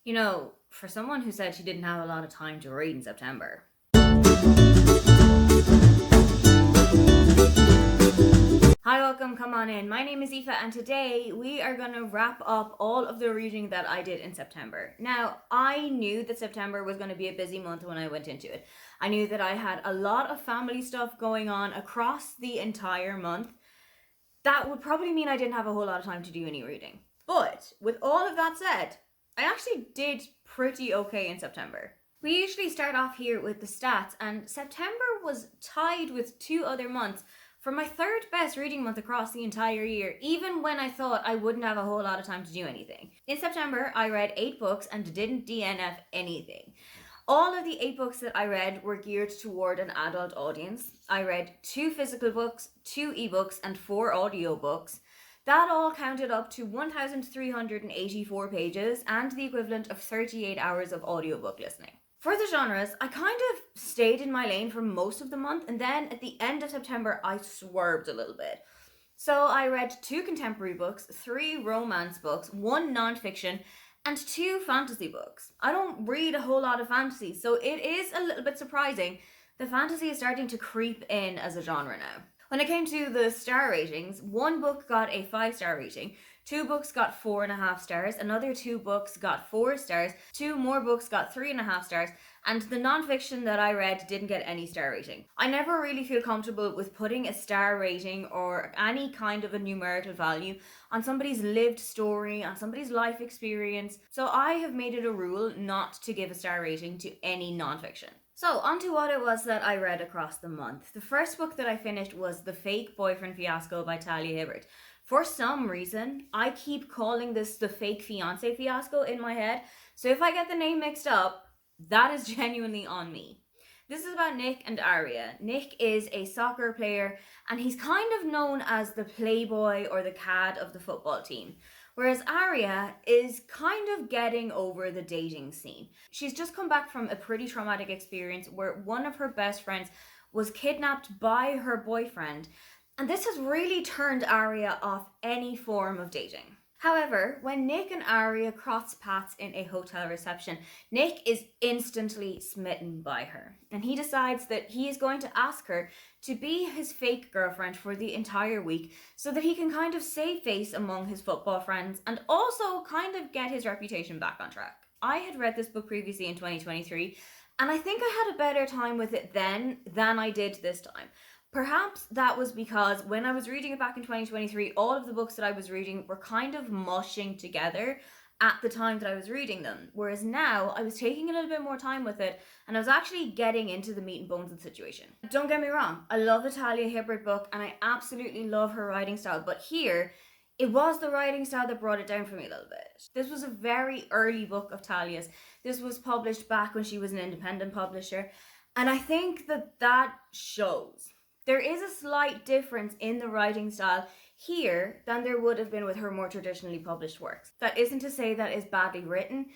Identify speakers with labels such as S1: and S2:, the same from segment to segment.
S1: You know, for someone who said she didn't have a lot of time to read in September. Hi, welcome, come on in. My name is Aoife and today we are going to wrap up all of the reading that I did in September. Now, I knew that September was going to be a busy month when I went into it. I knew that I had a lot of family stuff going on across the entire month. That would probably mean I didn't have a whole lot of time to do any reading. But with all of that said, I actually did pretty okay in September. We usually start off here with the stats, and September was tied with two other months for my third best reading month across the entire year, even when I thought I wouldn't have a whole lot of time to do anything. In September, I read 8 books and didn't DNF anything. All of the 8 books that I read were geared toward an adult audience. I read 2 physical books, 2 ebooks, and 4 audiobooks. That all counted up to 1,384 pages and the equivalent of 38 hours of audiobook listening. For the genres, I kind of stayed in my lane for most of the month, and then at the end of September, I swerved a little bit. So I read 2 contemporary books, 3 romance books, 1 non-fiction, and 2 fantasy books. I don't read a whole lot of fantasy, so it is a little bit surprising that fantasy is starting to creep in as a genre now. When it came to the star ratings, 1 book got a 5-star rating, 2 books got 4.5 stars, another 2 books got 4 stars, 2 more books got 3.5 stars, and the non-fiction that I read didn't get any star rating. I never really feel comfortable with putting a star rating or any kind of a numerical value on somebody's lived story, on somebody's life experience, so I have made it a rule not to give a star rating to any non-fiction. So, on to what it was that I read across the month. The first book that I finished was The Fake Boyfriend Fiasco by Talia Hibbert. For some reason, I keep calling this The Fake Fiancé Fiasco in my head, so if I get the name mixed up, that is genuinely on me. This is about Nick and Aria. Nick is a soccer player, and he's kind of known as the playboy or the cad of the football team. Whereas Aria is kind of getting over the dating scene. She's just come back from a pretty traumatic experience where one of her best friends was kidnapped by her boyfriend, and this has really turned Aria off any form of dating. However, when Nick and Aria cross paths in a hotel reception, Nick is instantly smitten by her, and he decides that he is going to ask her to be his fake girlfriend for the entire week so that he can kind of save face among his football friends and also kind of get his reputation back on track. I had read this book previously in 2023, and I think I had a better time with it then than I did this time. Perhaps that was because when I was reading it back in 2023, all of the books that I was reading were kind of mushing together at the time that I was reading them. Whereas now, I was taking a little bit more time with it, and I was actually getting into the meat and bones of the situation. Don't get me wrong, I love a Talia Hibbert book, and I absolutely love her writing style, but here, it was the writing style that brought it down for me a little bit. This was a very early book of Talia's. This was published back when she was an independent publisher, and I think that shows. There is a slight difference in the writing style here than there would have been with her more traditionally published works. That isn't to say that it's badly written,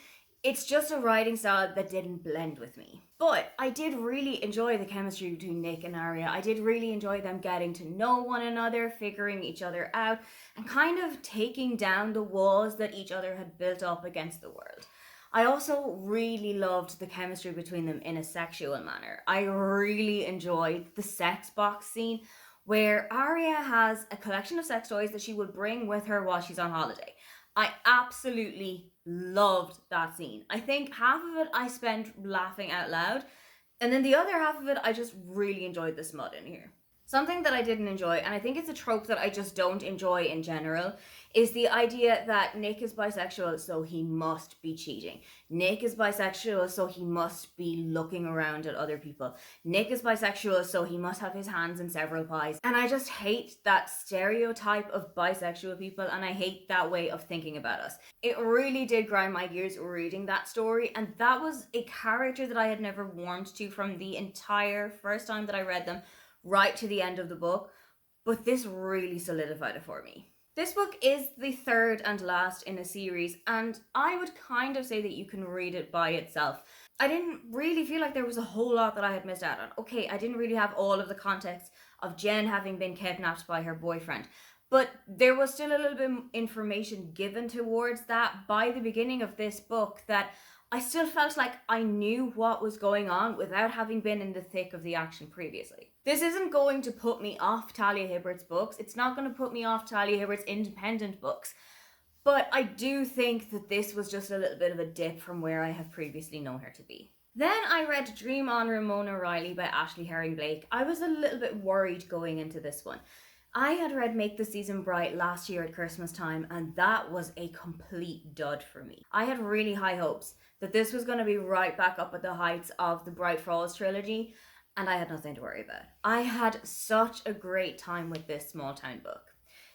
S1: it's just a writing style that didn't blend with me. But I did really enjoy the chemistry between Nick and Aria. I did really enjoy them getting to know one another, figuring each other out, and kind of taking down the walls that each other had built up against the world. I also really loved the chemistry between them in a sexual manner. I really enjoyed the sex box scene where Aria has a collection of sex toys that she would bring with her while she's on holiday. I absolutely loved that scene. I think half of it I spent laughing out loud, and then the other half of it I just really enjoyed the smut in here. Something that I didn't enjoy, and I think it's a trope that I just don't enjoy in general, is the idea that Nick is bisexual, so he must be cheating. Nick is bisexual, so he must be looking around at other people. Nick is bisexual, so he must have his hands in several pies. And I just hate that stereotype of bisexual people, and I hate that way of thinking about us. It really did grind my gears reading that story, and that was a character that I had never warmed to from the entire first time that I read them, right to the end of the book, but this really solidified it for me. This book is the third and last in a series, and I would kind of say that you can read it by itself. I didn't really feel like there was a whole lot that I had missed out on. Okay, I didn't really have all of the context of Jen having been kidnapped by her boyfriend, But there was still a little bit of information given towards that by the beginning of this book that I still felt like I knew what was going on without having been in the thick of the action previously. This isn't going to put me off Talia Hibbert's books. It's not going to put me off Talia Hibbert's independent books. But I do think that this was just a little bit of a dip from where I have previously known her to be. Then I read Dream On Ramona Riley by Ashley Herring Blake. I was a little bit worried going into this one. I had read Make the Season Bright last year at Christmas time, and that was a complete dud for me. I had really high hopes that this was going to be right back up at the heights of the Bright Falls trilogy, and I had nothing to worry about. I had such a great time with this small town book.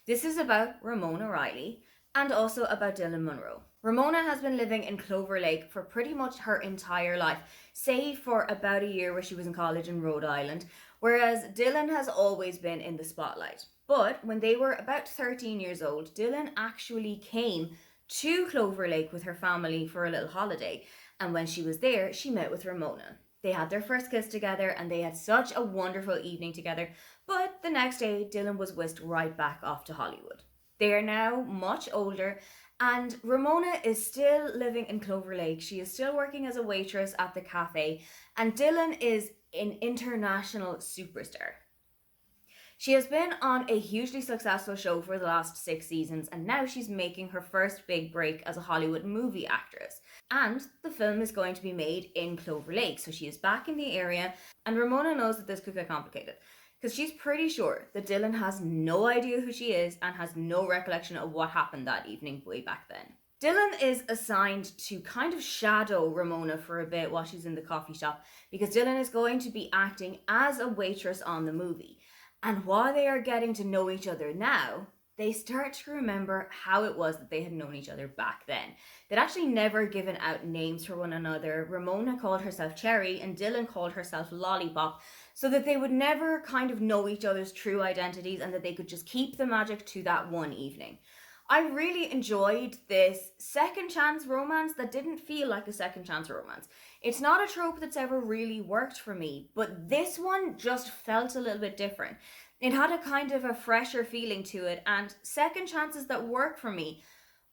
S1: This is about Ramona Riley, and also about Dylan Munro. Ramona has been living in Clover Lake for pretty much her entire life, save for about a year where she was in college in Rhode Island, whereas Dylan has always been in the spotlight. But when they were about 13 years old, Dylan actually came to Clover Lake with her family for a little holiday, and when she was there, she met with Ramona. They had their first kiss together and they had such a wonderful evening together, but the next day, Dylan was whisked right back off to Hollywood. They are now much older, and Ramona is still living in Clover Lake. She is still working as a waitress at the cafe, and Dylan is an international superstar. She has been on a hugely successful show for the last 6 seasons, and now she's making her first big break as a Hollywood movie actress. And the film is going to be made in Clover Lake, so she is back in the area, and Ramona knows that this could get complicated, because she's pretty sure that Dylan has no idea who she is and has no recollection of what happened that evening way back then. Dylan is assigned to kind of shadow Ramona for a bit while she's in the coffee shop, because Dylan is going to be acting as a waitress on the movie. And while they are getting to know each other now, they start to remember how it was that they had known each other back then. They'd actually never given out names for one another. Ramona called herself Cherry and Dylan called herself Lollipop, so that they would never kind of know each other's true identities and that they could just keep the magic to that one evening. I really enjoyed this second chance romance that didn't feel like a second chance romance. It's not a trope that's ever really worked for me, but this one just felt a little bit different. It had a kind of a fresher feeling to it, and second chances that work for me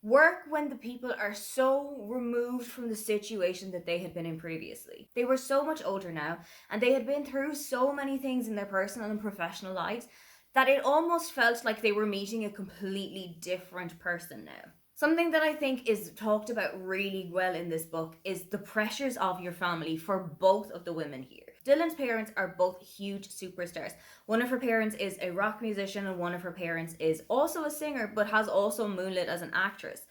S1: work when the people are so removed from the situation that they had been in previously. They were so much older now, and they had been through so many things in their personal and professional lives that it almost felt like they were meeting a completely different person now. Something that I think is talked about really well in this book is the pressures of your family for both of the women here. Dylan's parents are both huge superstars. One of her parents is a rock musician and one of her parents is also a singer but has also moonlit as an actress.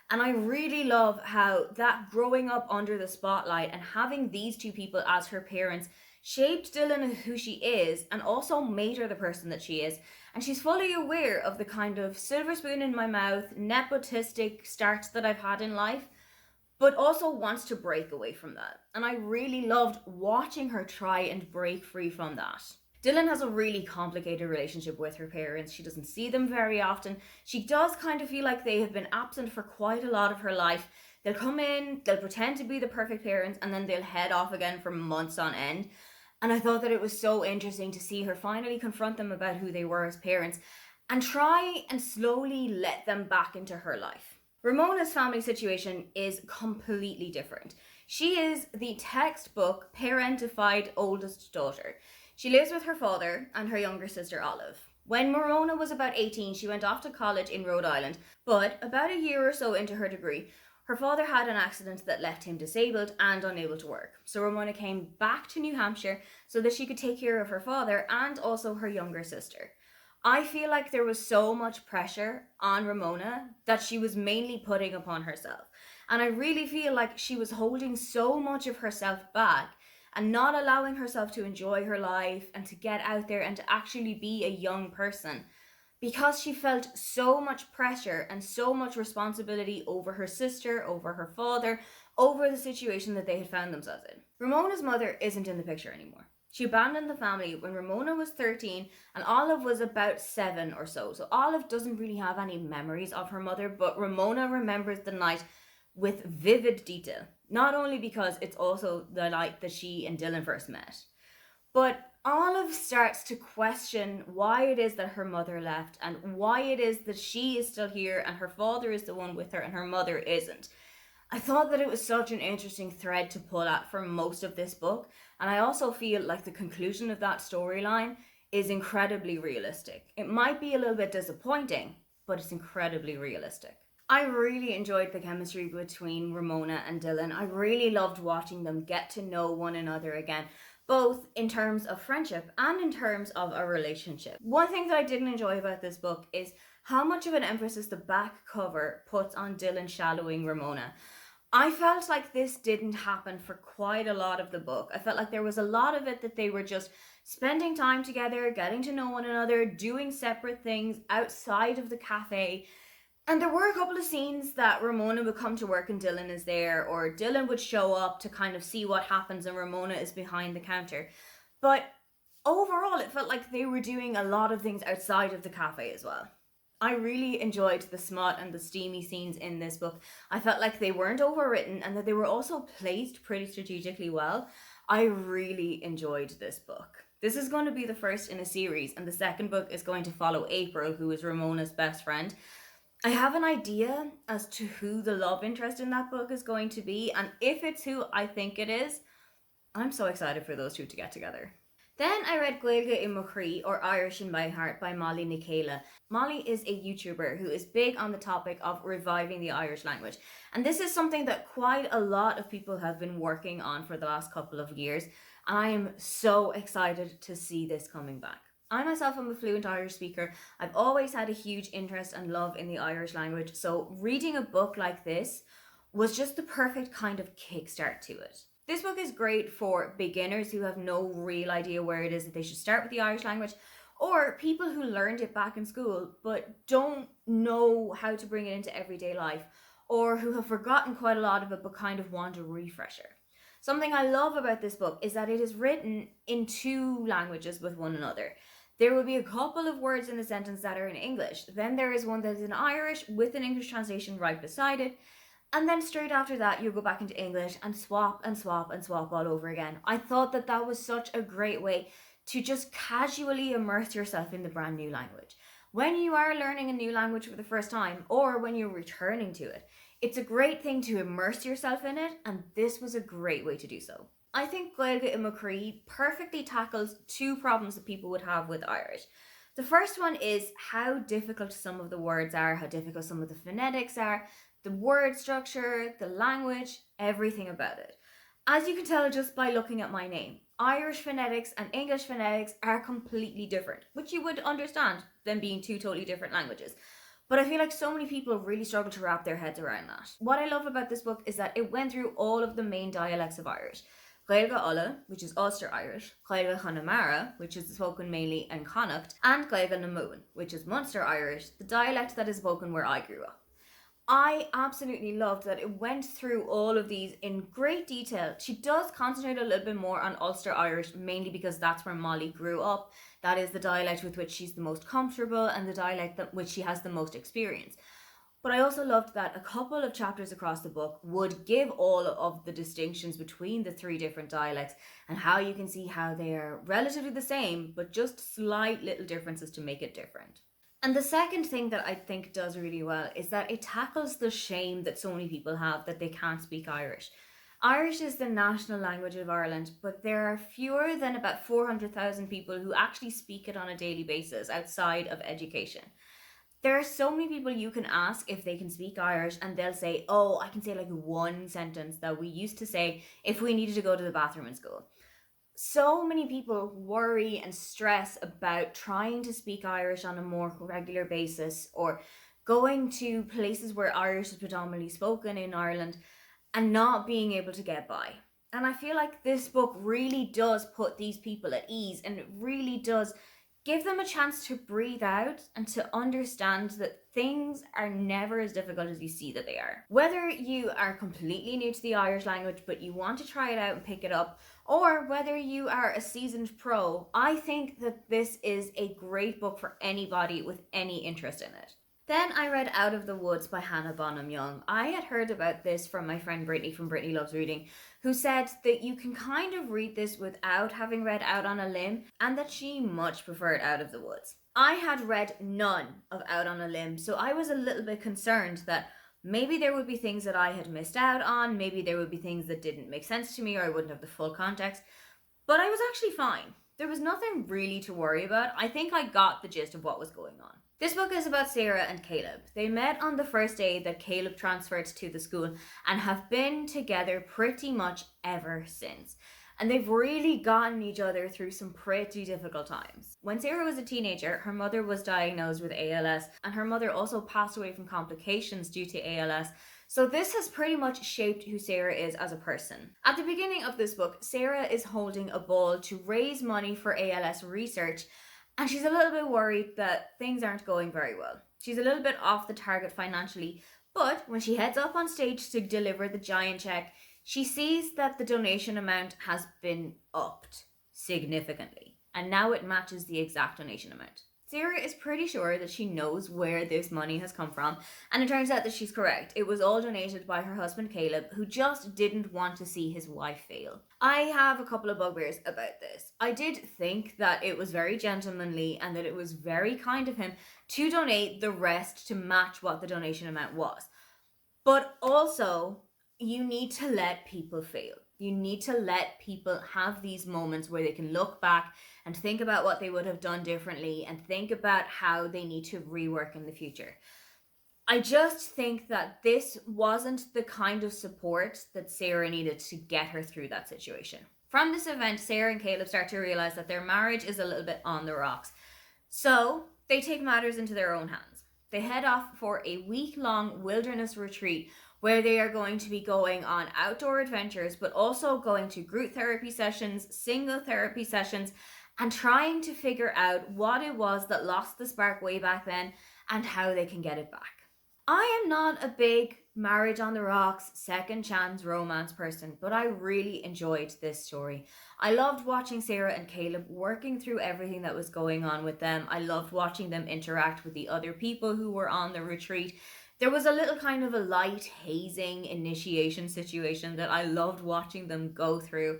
S1: And I really love how that growing up under the spotlight and having these two people as her parents shaped Dylan who she is and also made her the person that she is. And she's fully aware of the kind of silver spoon in my mouth, nepotistic starts that I've had in life, but also wants to break away from that. And I really loved watching her try and break free from that. Dylan has a really complicated relationship with her parents. She doesn't see them very often. She does kind of feel like they have been absent for quite a lot of her life. They'll come in, they'll pretend to be the perfect parents, and then they'll head off again for months on end. And I thought that it was so interesting to see her finally confront them about who they were as parents and try and slowly let them back into her life. Ramona's family situation is completely different. She is the textbook parentified oldest daughter. She lives with her father and her younger sister Olive. When Ramona was about 18, she went off to college in Rhode Island, but about a year or so into her degree, her father had an accident that left him disabled and unable to work. So Ramona came back to New Hampshire so that she could take care of her father and also her younger sister. I feel like there was so much pressure on Ramona that she was mainly putting upon herself. And I really feel like she was holding so much of herself back and not allowing herself to enjoy her life and to get out there and to actually be a young person, because she felt so much pressure and so much responsibility over her sister, over her father, over the situation that they had found themselves in. Ramona's mother isn't in the picture anymore. She abandoned the family when Ramona was 13 and Olive was about 7 or so. So Olive doesn't really have any memories of her mother, but Ramona remembers the night with vivid detail. Not only because it's also the night that she and Dylan first met, but Olive starts to question why it is that her mother left and why it is that she is still here and her father is the one with her and her mother isn't. I thought that it was such an interesting thread to pull at for most of this book, and I also feel like the conclusion of that storyline is incredibly realistic. It might be a little bit disappointing, but it's incredibly realistic. I really enjoyed the chemistry between Ramona and Dylan. I really loved watching them get to know one another again, both in terms of friendship and in terms of a relationship. One thing that I didn't enjoy about this book is how much of an emphasis the back cover puts on Dylan shallowing Ramona. I felt like this didn't happen for quite a lot of the book. I felt like there was a lot of it that they were just spending time together, getting to know one another, doing separate things outside of the cafe. And there were a couple of scenes that Ramona would come to work and Dylan is there, or Dylan would show up to kind of see what happens and Ramona is behind the counter. But overall, it felt like they were doing a lot of things outside of the cafe as well. I really enjoyed the smut and the steamy scenes in this book. I felt like they weren't overwritten and that they were also placed pretty strategically well. I really enjoyed this book. This is going to be the first in a series, and the second book is going to follow April, who is Ramona's best friend. I have an idea as to who the love interest in that book is going to be, and if it's who I think it is, I'm so excited for those two to get together. Then I read Gaeilge in Chroí, or Irish in My Heart, by Molly Nicola. Molly is a YouTuber who is big on the topic of reviving the Irish language. And this is something that quite a lot of people have been working on for the last couple of years. And I am so excited to see this coming back. I myself am a fluent Irish speaker. I've always had a huge interest and love in the Irish language. So reading a book like this was just the perfect kind of kickstart to it. This book is great for beginners who have no real idea where it is that they should start with the Irish language, or people who learned it back in school but don't know how to bring it into everyday life, or who have forgotten quite a lot of it but kind of want a refresher. Something I love about this book is that it is written in two languages with one another. There will be a couple of words in the sentence that are in English, then there is one that is in Irish with an English translation right beside it, and then straight after that, you go back into English and swap and swap and swap all over again. I thought that that was such a great way to just casually immerse yourself in the brand new language. When you are learning a new language for the first time, or when you're returning to it, it's a great thing to immerse yourself in it, and this was a great way to do so. I think Gaeilge in Chroí perfectly tackles two problems that people would have with Irish. The first one is how difficult some of the words are, how difficult some of the phonetics are, the word structure, the language, everything about it. As you can tell just by looking at my name, Irish phonetics and English phonetics are completely different, which you would understand them being two totally different languages. But I feel like so many people really struggle to wrap their heads around that. What I love about this book is that it went through all of the main dialects of Irish. Gaeilge Ulla, which is Ulster Irish, Gaeilge Connemara, which is spoken mainly in Connacht, and Gaeilge na Moon, which is Munster Irish, the dialect that is spoken where I grew up. I absolutely loved that it went through all of these in great detail. She does concentrate a little bit more on Ulster Irish, mainly because that's where Molly grew up. That is the dialect with which she's the most comfortable and the dialect that which she has the most experience. But I also loved that a couple of chapters across the book would give all of the distinctions between the three different dialects and how you can see how they are relatively the same, but just slight little differences to make it different. And the second thing that I think does really well is that it tackles the shame that so many people have that they can't speak Irish. Irish is the national language of Ireland, but there are fewer than about 400,000 people who actually speak it on a daily basis outside of education. There are so many people you can ask if they can speak Irish, and they'll say, oh, I can say like one sentence that we used to say if we needed to go to the bathroom in school. So many people worry and stress about trying to speak Irish on a more regular basis, or going to places where Irish is predominantly spoken in Ireland and not being able to get by. And I feel like this book really does put these people at ease, and it really does give them a chance to breathe out and to understand that things are never as difficult as you see that they are. Whether you are completely new to the Irish language but you want to try it out and pick it up, or whether you are a seasoned pro, I think that this is a great book for anybody with any interest in it. Then I read Out of the Woods by Hannah Bonham Young. I had heard about this from my friend Brittany from Brittany Loves Reading, who said that you can kind of read this without having read Out on a Limb, and that she much preferred Out of the Woods. I had read none of Out on a Limb, so I was a little bit concerned that maybe there would be things that I had missed out on, maybe there would be things that didn't make sense to me or I wouldn't have the full context, but I was actually fine. There was nothing really to worry about. I think I got the gist of what was going on. This book is about Sarah and Caleb. They met on the first day that Caleb transferred to the school and have been together pretty much ever since. And they've really gotten each other through some pretty difficult times. When Sarah was a teenager, her mother was diagnosed with ALS, and her mother also passed away from complications due to ALS. So this has pretty much shaped who Sarah is as a person. At the beginning of this book, Sarah is holding a ball to raise money for ALS research, and she's a little bit worried that things aren't going very well. She's a little bit off the target financially, but when she heads up on stage to deliver the giant check, she sees that the donation amount has been upped significantly, and now it matches the exact donation amount. Sarah is pretty sure that she knows where this money has come from, and it turns out that she's correct. It was all donated by her husband Caleb, who just didn't want to see his wife fail. I have a couple of bugbears about this. I did think that it was very gentlemanly and that it was very kind of him to donate the rest to match what the donation amount was. But also, you need to let people fail. You need to let people have these moments where they can look back and think about what they would have done differently and think about how they need to rework in the future. I just think that this wasn't the kind of support that Sarah needed to get her through that situation. From this event, Sarah and Caleb start to realize that their marriage is a little bit on the rocks. So they take matters into their own hands. They head off for a week-long wilderness retreat where they are going to be going on outdoor adventures, but also going to group therapy sessions, single therapy sessions, and trying to figure out what it was that lost the spark way back then and how they can get it back. I am not a big marriage on the rocks, second chance romance person, but I really enjoyed this story. I loved watching Sarah and Caleb working through everything that was going on with them. I loved watching them interact with the other people who were on the retreat. There was a little kind of a light hazing initiation situation that I loved watching them go through.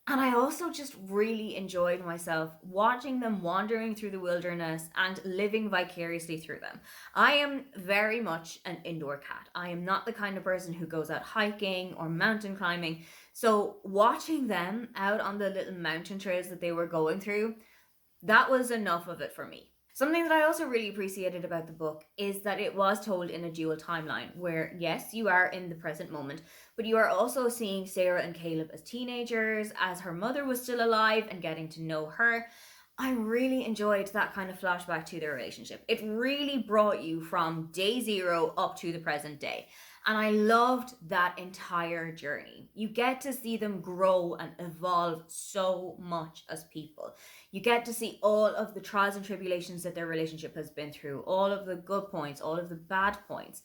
S1: And I also just really enjoyed myself watching them wandering through the wilderness and living vicariously through them. I am very much an indoor cat. I am not the kind of person who goes out hiking or mountain climbing. So watching them out on the little mountain trails that they were going through, that was enough of it for me. Something that I also really appreciated about the book is that it was told in a dual timeline where, yes, you are in the present moment, but you are also seeing Sarah and Caleb as teenagers, as her mother was still alive and getting to know her. I really enjoyed that kind of flashback to their relationship. It really brought you from day zero up to the present day. And I loved that entire journey. You get to see them grow and evolve so much as people. You get to see all of the trials and tribulations that their relationship has been through, all of the good points, all of the bad points.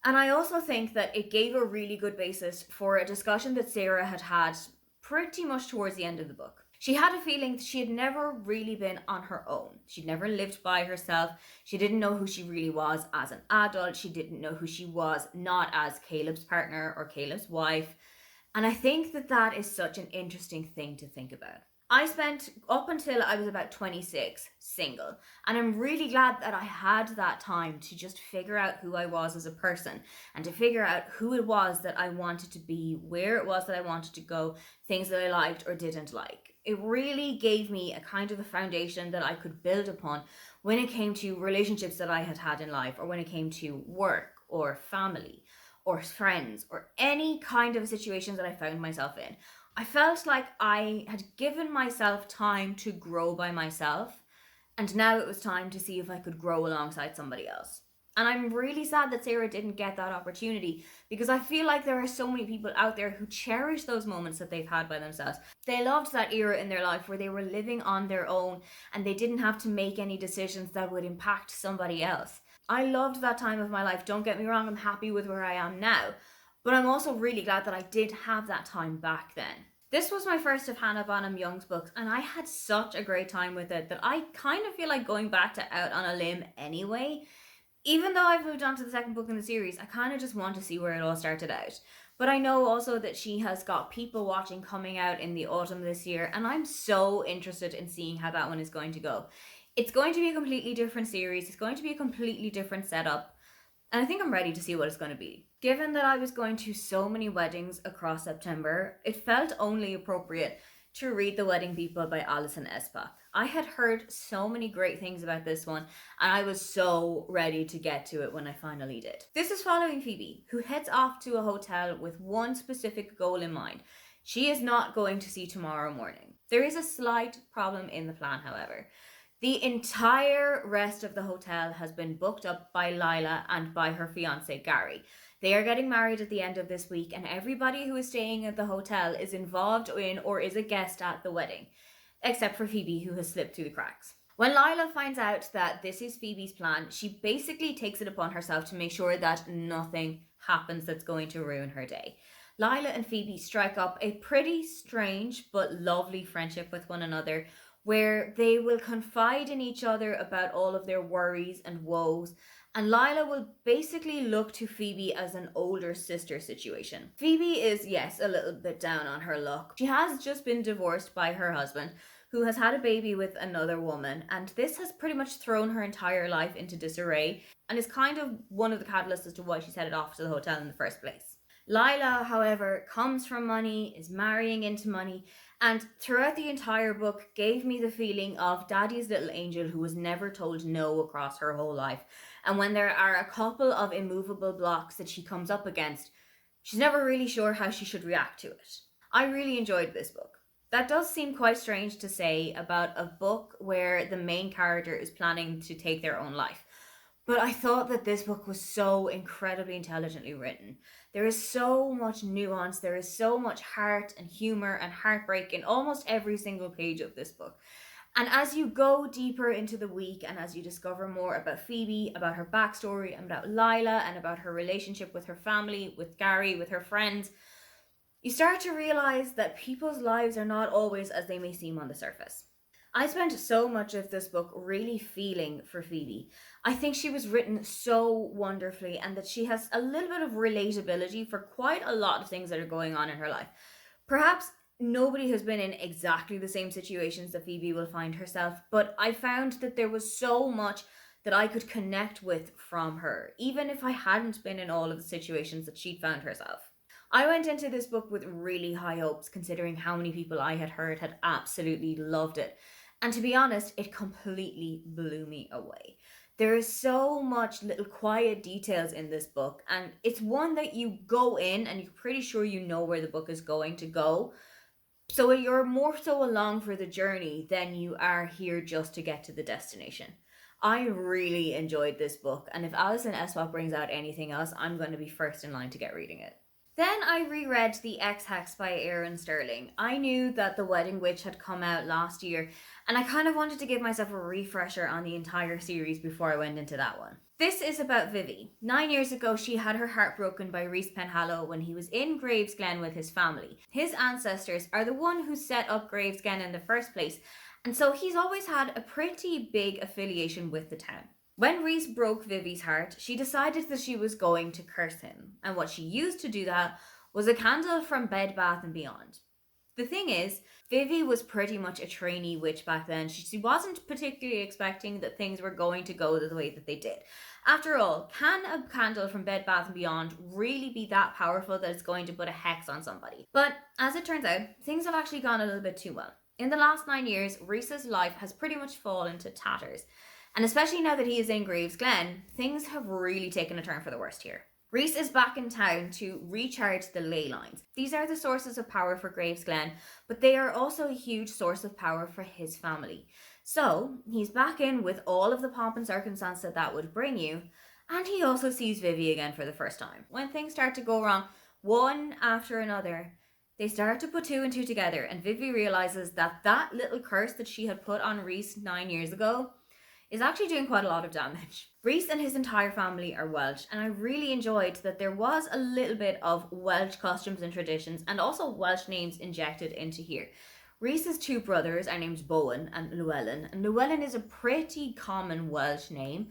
S1: And I also think that it gave a really good basis for a discussion that Sarah had had pretty much towards the end of the book. She had a feeling that she had never really been on her own. She'd never lived by herself. She didn't know who she really was as an adult. She didn't know who she was not as Caleb's partner or Caleb's wife. And I think that that is such an interesting thing to think about. I spent up until I was about 26 single, and I'm really glad that I had that time to just figure out who I was as a person and to figure out who it was that I wanted to be, where it was that I wanted to go, things that I liked or didn't like. It really gave me a kind of a foundation that I could build upon when it came to relationships that I had had in life, or when it came to work or family or friends or any kind of situations that I found myself in. I felt like I had given myself time to grow by myself, and now it was time to see if I could grow alongside somebody else. And I'm really sad that Sarah didn't get that opportunity, because I feel like there are so many people out there who cherish those moments that they've had by themselves. They loved that era in their life where they were living on their own and they didn't have to make any decisions that would impact somebody else. I loved that time of my life. Don't get me wrong, I'm happy with where I am now. But I'm also really glad that I did have that time back then. This was my first of Hannah Bonham Young's books, and I had such a great time with it that I kind of feel like going back to Out on a Limb anyway. Even though I've moved on to the second book in the series, I kind of just want to see where it all started out. But I know also that she has got People Watching coming out in the autumn this year, and I'm so interested in seeing how that one is going to go. It's going to be a completely different series, it's going to be a completely different setup, and I think I'm ready to see what it's going to be. Given that I was going to so many weddings across September, it felt only appropriate to read The Wedding People by Alison Espa. I had heard so many great things about this one, and I was so ready to get to it when I finally did. This is following Phoebe, who heads off to a hotel with one specific goal in mind. She is not going to see tomorrow morning. There is a slight problem in the plan, however. The entire rest of the hotel has been booked up by Lila and by her fiance Gary. They are getting married at the end of this week, and everybody who is staying at the hotel is involved in or is a guest at the wedding, except for Phoebe, who has slipped through the cracks. When Lila finds out that this is Phoebe's plan, she basically takes it upon herself to make sure that nothing happens that's going to ruin her day. Lila and Phoebe strike up a pretty strange but lovely friendship with one another, where they will confide in each other about all of their worries and woes, and Lila will basically look to Phoebe as an older sister situation. Phoebe is, yes, a little bit down on her luck. She has just been divorced by her husband, who has had a baby with another woman, and this has pretty much thrown her entire life into disarray, and is kind of one of the catalysts as to why she's headed off to the hotel in the first place. Lila, however, comes from money, is marrying into money, and throughout the entire book gave me the feeling of Daddy's little angel who was never told no across her whole life. And when there are a couple of immovable blocks that she comes up against, she's never really sure how she should react to it. I really enjoyed this book. That does seem quite strange to say about a book where the main character is planning to take their own life. But I thought that this book was so incredibly intelligently written. There is so much nuance, there is so much heart and humor and heartbreak in almost every single page of this book. And as you go deeper into the week and as you discover more about Phoebe, about her backstory, and about Lila, and about her relationship with her family, with Gary, with her friends, you start to realize that people's lives are not always as they may seem on the surface. I spent so much of this book really feeling for Phoebe. I think she was written so wonderfully, and that she has a little bit of relatability for quite a lot of things that are going on in her life. Perhaps nobody has been in exactly the same situations that Phoebe will find herself, but I found that there was so much that I could connect with from her, even if I hadn't been in all of the situations that she'd found herself. I went into this book with really high hopes, considering how many people I had heard had absolutely loved it. And to be honest, it completely blew me away. There is so much little quiet details in this book, and it's one that you go in and you're pretty sure you know where the book is going to go. So you're more so along for the journey than you are here just to get to the destination. I really enjoyed this book, and if Alison Espa brings out anything else, I'm going to be first in line to get reading it. Then I reread the Ex Hex by Aaron Sterling. I knew that The Wedding Witch had come out last year, and I kind of wanted to give myself a refresher on the entire series before I went into that one. This is about Vivi. 9 years ago, she had her heart broken by Rhys Penhallow when he was in Gravesglen with his family. His ancestors are the one who set up Gravesglen in the first place, and so he's always had a pretty big affiliation with the town. When Rhys broke Vivi's heart, she decided that she was going to curse him, and what she used to do that was a candle from Bed Bath & Beyond. The thing is, Vivi was pretty much a trainee witch back then. She wasn't particularly expecting that things were going to go the way that they did. After all, can a candle from Bed Bath & Beyond really be that powerful that it's going to put a hex on somebody? But as it turns out, things have actually gone a little bit too well. In the last 9 years, Rhys's life has pretty much fallen to tatters. And especially now that he is in Gravesglen, things have really taken a turn for the worst here. Rhys is back in town to recharge the ley lines. These are the sources of power for Gravesglen, but they are also a huge source of power for his family. So he's back in with all of the pomp and circumstance that would bring you, and he also sees Vivi again for the first time. When things start to go wrong, one after another, they start to put two and two together, and Vivi realizes that that little curse that she had put on Rhys 9 years ago is actually doing quite a lot of damage. Rhys and his entire family are Welsh, and I really enjoyed that there was a little bit of Welsh customs and traditions and also Welsh names injected into here. Rhys's two brothers are named Bowen and Llewellyn is a pretty common Welsh name.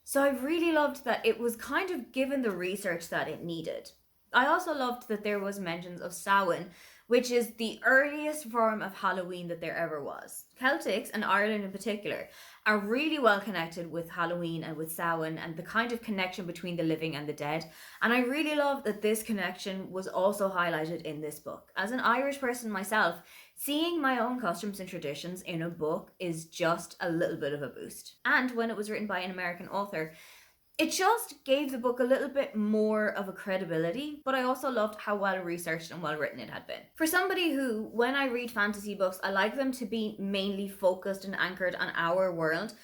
S1: So I really loved that it was kind of given the research that it needed. I also loved that there was mentions of Samhain, which is the earliest form of Halloween that there ever was. Celtics, and Ireland in particular, are really well connected with Halloween and with Samhain and the kind of connection between the living and the dead. And I really love that this connection was also highlighted in this book. As an Irish person myself, seeing my own customs and traditions in a book is just a little bit of a boost. And when it was written by an American author, it just gave the book a little bit more of a credibility, but I also loved how well researched and well written it had been. For somebody who, when I read fantasy books, I like them to be mainly focused and anchored on our world,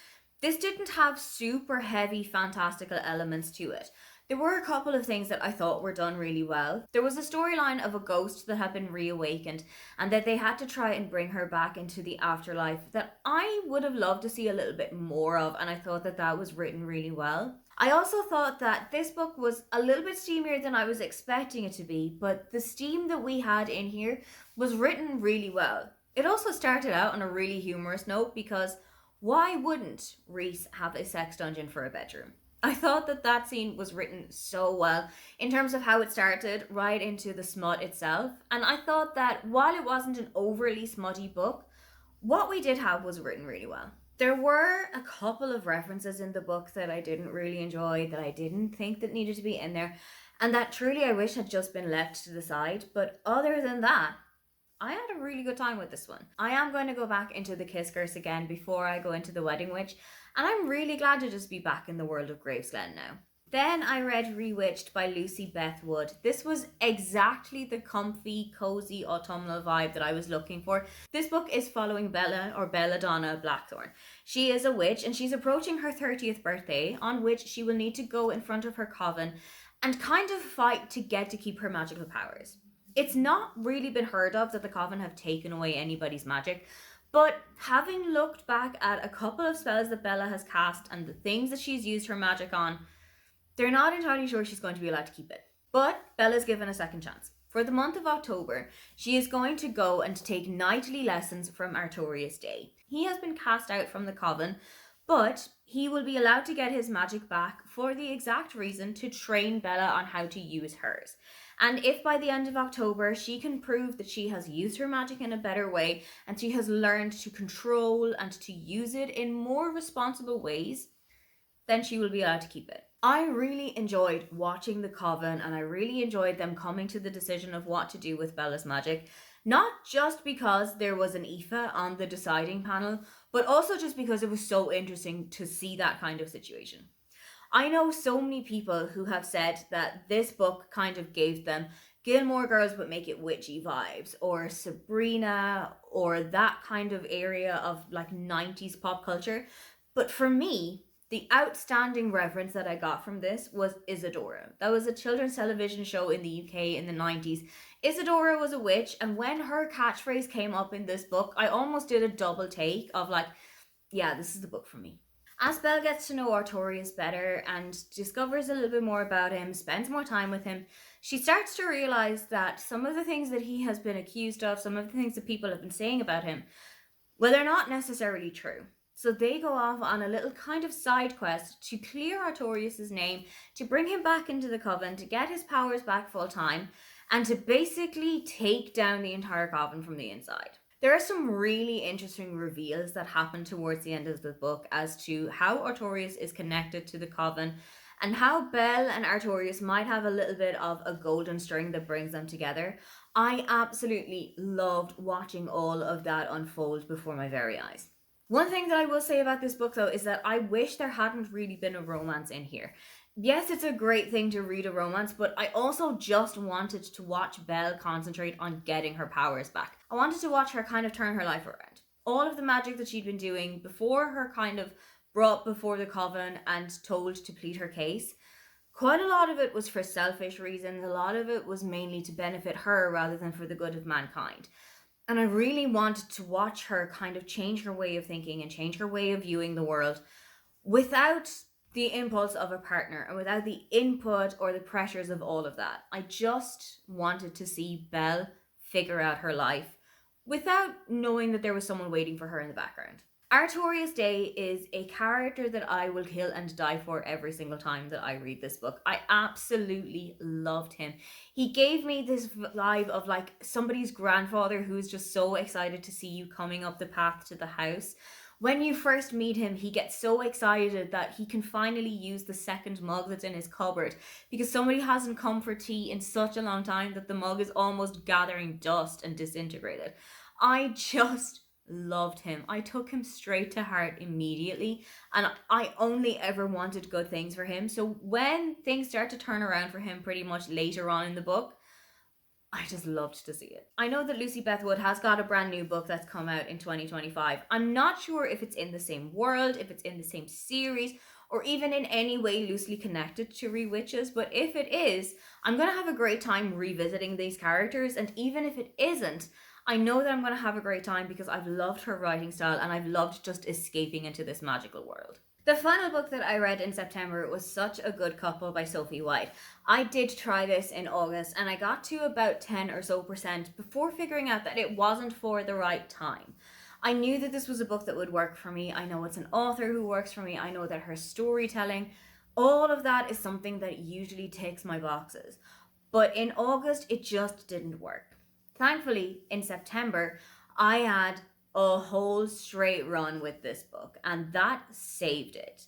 S1: this didn't have super heavy fantastical elements to it. There were a couple of things that I thought were done really well. There was a storyline of a ghost that had been reawakened and that they had to try and bring her back into the afterlife that I would have loved to see a little bit more of, and I thought that that was written really well. I also thought that this book was a little bit steamier than I was expecting it to be, but the steam that we had in here was written really well. It also started out on a really humorous note because why wouldn't Reese have a sex dungeon for a bedroom? I thought that that scene was written so well in terms of how it started right into the smut itself. And I thought that while it wasn't an overly smutty book, what we did have was written really well. There were a couple of references in the book that I didn't really enjoy, that I didn't think that needed to be in there, and that truly I wish had just been left to the side. But other than that, I had a really good time with this one. I am going to go back into the Kiss Curse again before I go into the Wedding Witch, and I'm really glad to just be back in the world of Gravesglen now. Then I read Rewitched by Lucy Beth Wood. This was exactly the comfy, cozy autumnal vibe that I was looking for. This book is following Bella, or Belladonna Blackthorn. She is a witch and she's approaching her 30th birthday, on which she will need to go in front of her coven and kind of fight to get to keep her magical powers. It's not really been heard of that the coven have taken away anybody's magic, but having looked back at a couple of spells that Bella has cast and the things that she's used her magic on, they're not entirely sure she's going to be allowed to keep it. But Bella's given a second chance. For the month of October, she is going to go and take nightly lessons from Artorius Day. He has been cast out from the coven, but he will be allowed to get his magic back for the exact reason to train Bella on how to use hers. And if by the end of October she can prove that she has used her magic in a better way and she has learned to control and to use it in more responsible ways, then she will be allowed to keep it. I really enjoyed watching the coven and I really enjoyed them coming to the decision of what to do with Bella's magic. Not just because there was an Aoife on the deciding panel, but also just because it was so interesting to see that kind of situation. I know so many people who have said that this book kind of gave them Gilmore Girls but make it witchy vibes, or Sabrina, or that kind of area of like 90s pop culture. But for me, the outstanding reference that I got from this was Isadora. That was a children's television show in the UK in the 90s. Isadora was a witch, and when her catchphrase came up in this book, I almost did a double take of like, yeah, this is the book for me. As Belle gets to know Artorius better and discovers a little bit more about him, spends more time with him, she starts to realize that some of the things that he has been accused of, some of the things that people have been saying about him, well, they're not necessarily true. So they go off on a little kind of side quest to clear Artorius' name, to bring him back into the coven, to get his powers back full time, and to basically take down the entire coven from the inside. There are some really interesting reveals that happen towards the end of the book as to how Artorius is connected to the coven and how Belle and Artorius might have a little bit of a golden string that brings them together. I absolutely loved watching all of that unfold before my very eyes. One thing that I will say about this book though is that I wish there hadn't really been a romance in here. Yes, it's a great thing to read a romance, but I also just wanted to watch Belle concentrate on getting her powers back. I wanted to watch her kind of turn her life around. All of the magic that she'd been doing before her kind of brought before the coven and told to plead her case, quite a lot of it was for selfish reasons. A lot of it was mainly to benefit her rather than for the good of mankind. And I really wanted to watch her kind of change her way of thinking and change her way of viewing the world without the impulse of a partner and without the input or the pressures of all of that. I just wanted to see Belle figure out her life without knowing that there was someone waiting for her in the background. Artorias Day is a character that I will kill and die for every single time that I read this book. I absolutely loved him. He gave me this vibe of like somebody's grandfather who's just so excited to see you coming up the path to the house. When you first meet him, he gets so excited that he can finally use the second mug that's in his cupboard because somebody hasn't come for tea in such a long time that the mug is almost gathering dust and disintegrated. I just loved him. I took him straight to heart immediately, and I only ever wanted good things for him. So when things start to turn around for him pretty much later on in the book, I just loved to see it. I know that Lucy Beth Wood has got a brand new book that's come out in 2025. I'm not sure if it's in the same world, if it's in the same series, or even in any way loosely connected to Rewitches, but if it is, I'm going to have a great time revisiting these characters, and even if it isn't, I know that I'm going to have a great time because I've loved her writing style and I've loved just escaping into this magical world. The final book that I read in September was Such a Good Couple by Sophie White. I did try this in August and I got to about 10 or so percent before figuring out that it wasn't for the right time. I knew that this was a book that would work for me. I know it's an author who works for me. I know that her storytelling, all of that is something that usually ticks my boxes. But in August, it just didn't work. Thankfully, in September, I had a whole straight run with this book, and that saved it.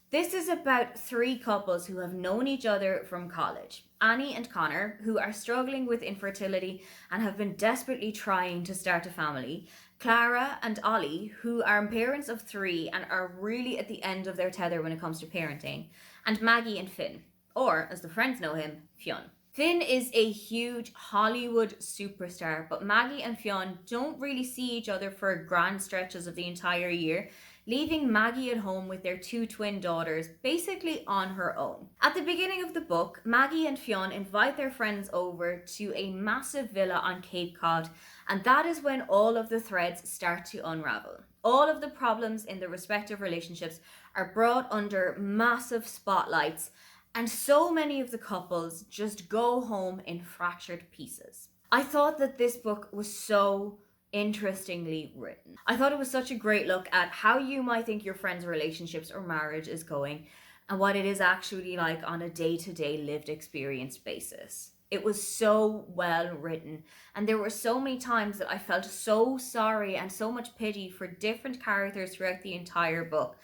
S1: This is about three couples who have known each other from college. Annie and Connor, who are struggling with infertility and have been desperately trying to start a family. Clara and Ollie, who are parents of three and are really at the end of their tether when it comes to parenting. And Maggie and Finn, or as the friends know him, Fionn. Finn is a huge Hollywood superstar, but Maggie and Fionn don't really see each other for grand stretches of the entire year, leaving Maggie at home with their two twin daughters, basically on her own. At the beginning of the book, Maggie and Fionn invite their friends over to a massive villa on Cape Cod, and that is when all of the threads start to unravel. All of the problems in the respective relationships are brought under massive spotlights, and so many of the couples just go home in fractured pieces. I thought that this book was so interestingly written. I thought it was such a great look at how you might think your friends' relationships or marriage is going and what it is actually like on a day-to-day lived experience basis. It was so well written, and there were so many times that I felt so sorry and so much pity for different characters throughout the entire book.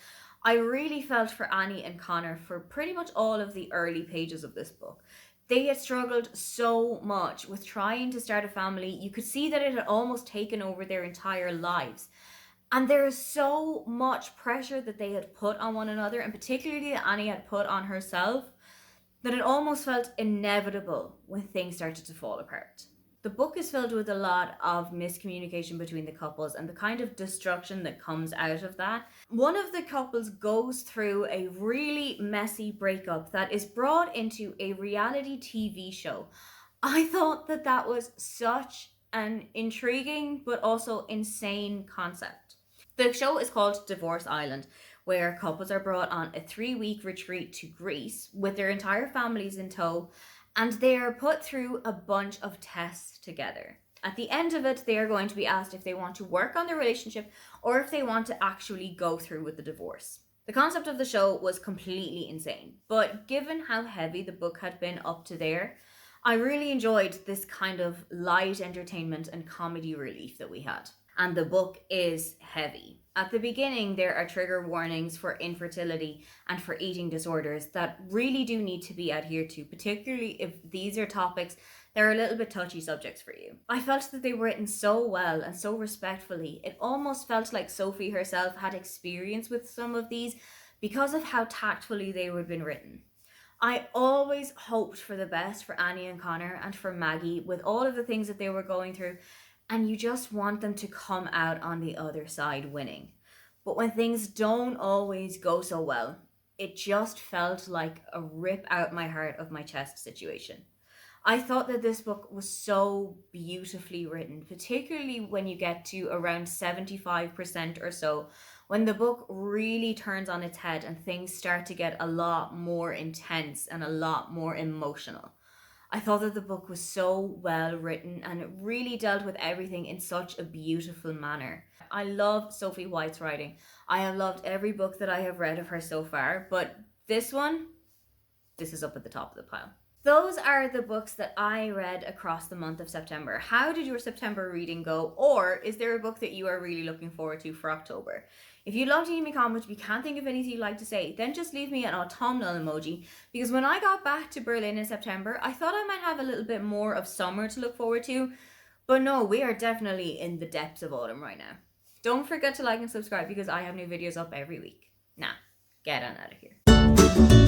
S1: I really felt for Annie and Connor for pretty much all of the early pages of this book. They had struggled so much with trying to start a family. You could see that it had almost taken over their entire lives. And there is so much pressure that they had put on one another, and particularly that Annie had put on herself, that it almost felt inevitable when things started to fall apart. The book is filled with a lot of miscommunication between the couples and the kind of destruction that comes out of that. One of the couples goes through a really messy breakup that is brought into a reality TV show. I thought that that was such an intriguing but also insane concept. The show is called Divorce Island, where couples are brought on a 3-week retreat to Greece with their entire families in tow, and they are put through a bunch of tests together. At the end of it, they are going to be asked if they want to work on their relationship or if they want to actually go through with the divorce. The concept of the show was completely insane, but given how heavy the book had been up to there, I really enjoyed this kind of light entertainment and comedy relief that we had. And the book is heavy. At the beginning, there are trigger warnings for infertility and for eating disorders that really do need to be adhered to, particularly if these are topics that are a little bit touchy subjects for you. I felt that they were written so well and so respectfully. It almost felt like Sophie herself had experience with some of these because of how tactfully they had been written. I always hoped for the best for Annie and Connor and for Maggie with all of the things that they were going through, and you just want them to come out on the other side winning. But when things don't always go so well, it just felt like a rip out my heart of my chest situation. I thought that this book was so beautifully written, particularly when you get to around 75% or so, when the book really turns on its head and things start to get a lot more intense and a lot more emotional. I thought that the book was so well written and it really dealt with everything in such a beautiful manner. I love Sophie White's writing. I have loved every book that I have read of her so far, but this one, this is up at the top of the pile. Those are the books that I read across the month of September. How did your September reading go? Or is there a book that you are really looking forward to for October? If you'd love to leave me a comment, but you can't think of anything you'd like to say, then just leave me an autumnal emoji. Because when I got back to Berlin in September, I thought I might have a little bit more of summer to look forward to. But no, we are definitely in the depths of autumn right now. Don't forget to like and subscribe because I have new videos up every week. Now, get on out of here.